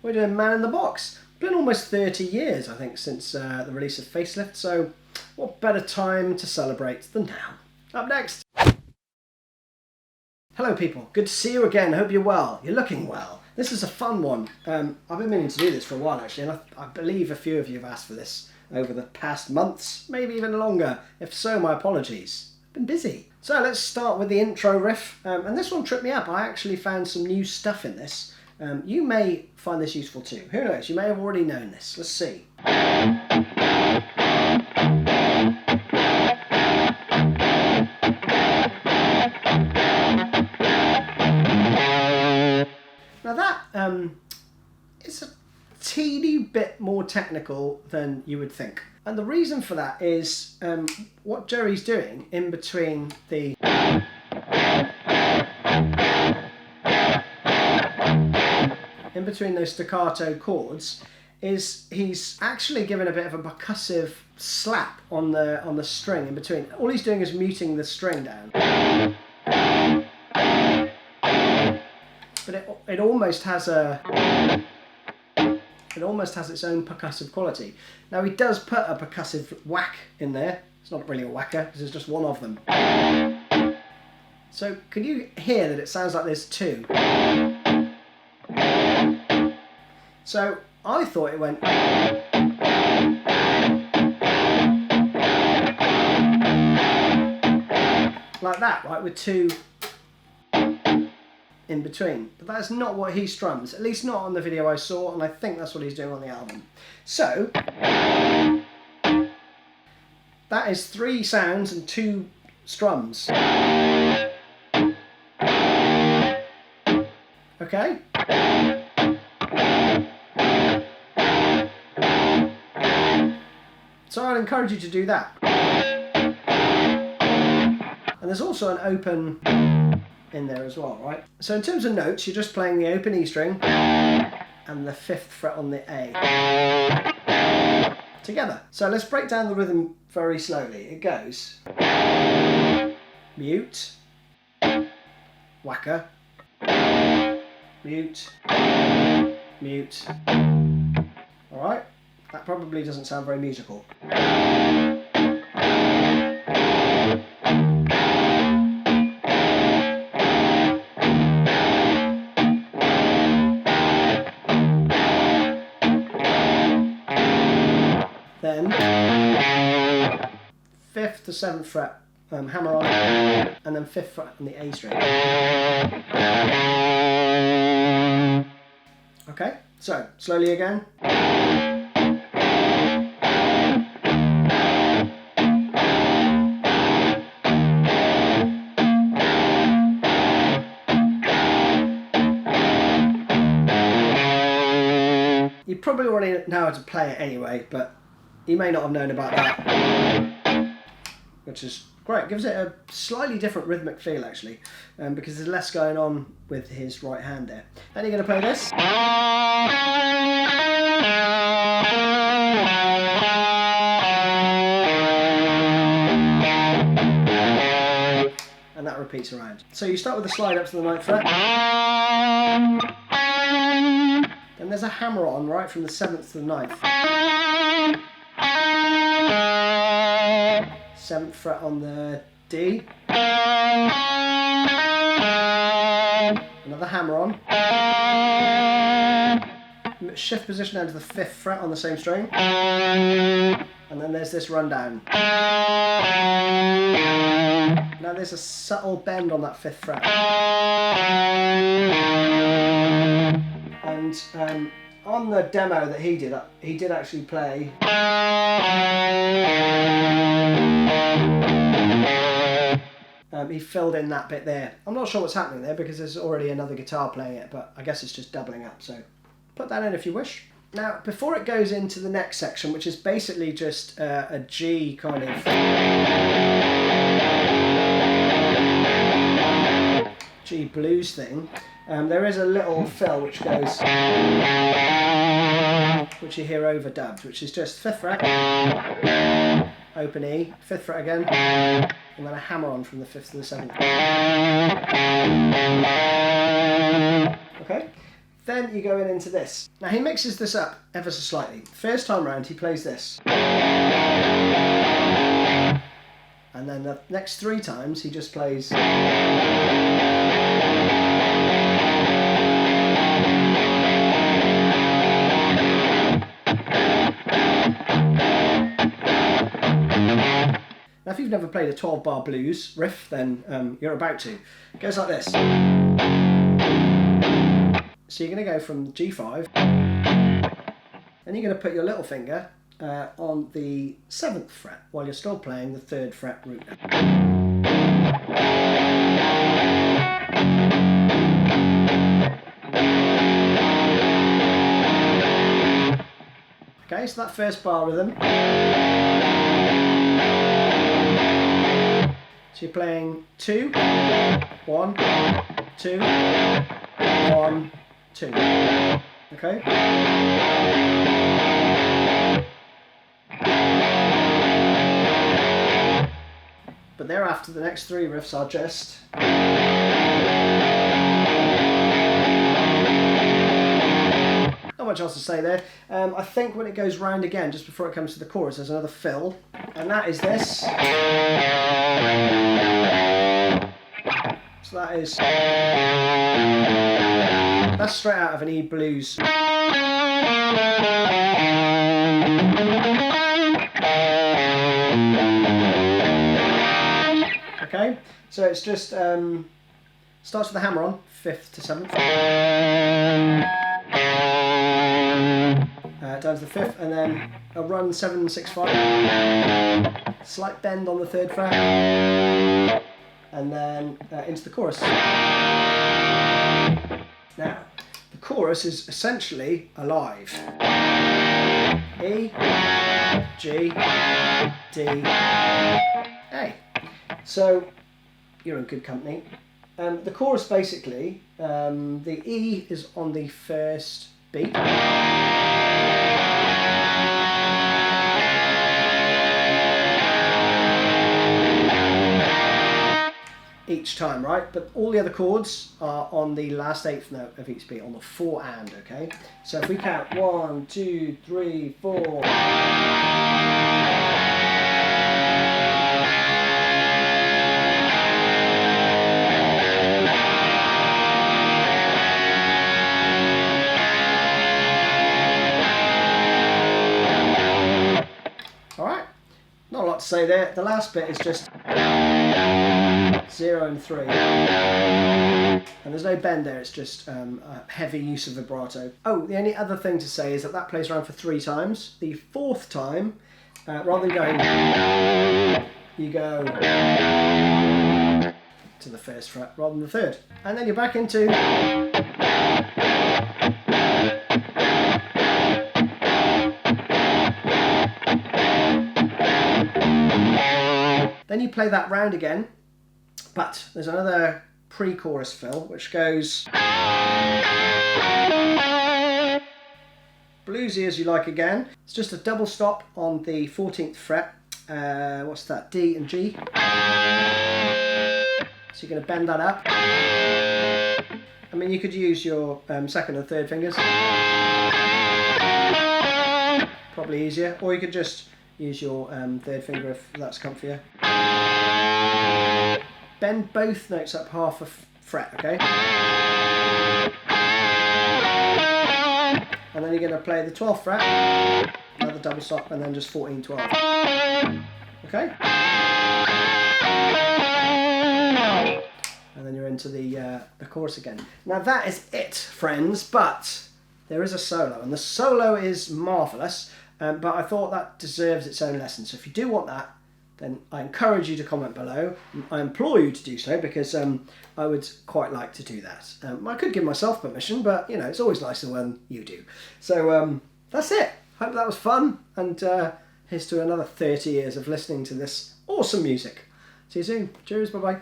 We're doing Man in the Box. Been almost 30 years, I think, since the release of Facelift, so what better time to celebrate than now? Up next. Hello people, good to see you again. Hope you're well. You're looking well. This is a fun one. I've been meaning to do this for a while actually, and I believe a few of you have asked for this over the past months, maybe even longer. If so, my apologies. I've been busy. So let's start with the intro riff, and this one tripped me up. I actually found some new stuff in this. You may find this useful too. Who knows, you may have already known this. Let's see. Now that is a teeny bit more technical than you would think. And the reason for that is what Jerry's doing in between the those staccato chords is he's actually given a bit of a percussive slap on the string in between. All he's doing is muting the string down. But it almost has its own percussive quality. Now he does put a percussive whack in there. It's not really a whacker because it's just one of them. So can you hear that it sounds like there's two? So I thought it went like that, right, with two in between, but that's not what he strums, at least not on the video I saw, and I think that's what he's doing on the album. So that is 3 sounds and 2 strums. Okay? So I'd encourage you to do that. And there's also an open in there as well, right? So in terms of notes, you're just playing the open E string and the 5th fret on the A together. So let's break down the rhythm very slowly. It goes mute, whacker, mute, mute. All right, that probably doesn't sound very musical. Then 5th to 7th fret hammer on, and then 5th fret on the A string. Okay, so slowly again. You probably already know how to play it anyway, but you may not have known about that, which is great. It gives it a slightly different rhythmic feel actually, because there's less going on with his right hand there. Then you're going to play this. And that repeats around. So you start with a slide up to the 9th fret. Then there's a hammer on right from the 7th to the 9th. 7th fret on the D. Another hammer on. Shift position down to the 5th fret on the same string. And then there's this rundown. Now there's a subtle bend on that 5th fret. And on the demo that he did actually play he filled in that bit there. I'm not sure what's happening there because there's already another guitar playing it, but I guess it's just doubling up, so put that in if you wish. Now, before it goes into the next section, which is basically just a G kind of G blues thing, there is a little fill which goes, which you hear overdubbed, which is just 5th fret, open E, 5th fret again, and then a hammer on from the 5th to the 7th. Okay, Then you go into this. Now he mixes this up ever so slightly. First time round he plays this. And then the next 3 times he just plays. Now if you've never played a 12-bar blues riff, then you're about to. It goes like this. So you're going to go from G5, and you're going to put your little finger on the 7th fret while you're still playing the 3rd fret root note. Okay, so that first bar rhythm. So you're playing 2, 1, 2, 1, 2. Okay? But thereafter, the next 3 riffs are just. Not much else to say there. I think when it goes round again, just before it comes to the chorus, there's another fill, and that is this. So that's straight out of an E blues. Okay, so it's just starts with the hammer on 5th to 7th, down to the 5th, and then a run 7, 6, 5, slight bend on the 3rd fret, and then into the chorus. Now, the chorus is essentially alive. E, G, D, A. So, you're in good company. The chorus basically, the E is on the first beat. Each time, right? But all the other chords are on the last 8th note of each beat, on the 4 and, okay? So if we count 1, 2, 3, 4. Alright, not a lot to say there. The last bit is just 0 and 3, and there's no bend there, it's just a heavy use of vibrato. Oh, the only other thing to say is that plays around for 3 times. The 4th time, rather than going, you go to the 1st fret rather than the 3rd, and then you're back into. Then you play that round again. But there's another pre-chorus fill which goes bluesy as you like again. It's just a double stop on the 14th fret. What's that? D and G. So you're going to bend that up. I mean, you could use your 2nd and 3rd fingers. Probably easier. Or you could just use your 3rd finger if that's comfier. Bend both notes up half a fret, okay? And then you're going to play the 12th fret, another double stop, and then just 14, 12. Okay? And then you're into the chorus again. Now that is it, friends, but there is a solo, and the solo is marvellous, but I thought that deserves its own lesson. So if you do want that, then I encourage you to comment below. I implore you to do so, because I would quite like to do that. I could give myself permission, but you know, it's always nicer when you do. So that's it. Hope that was fun, and here's to another 30 years of listening to this awesome music. See you soon. Cheers, bye bye.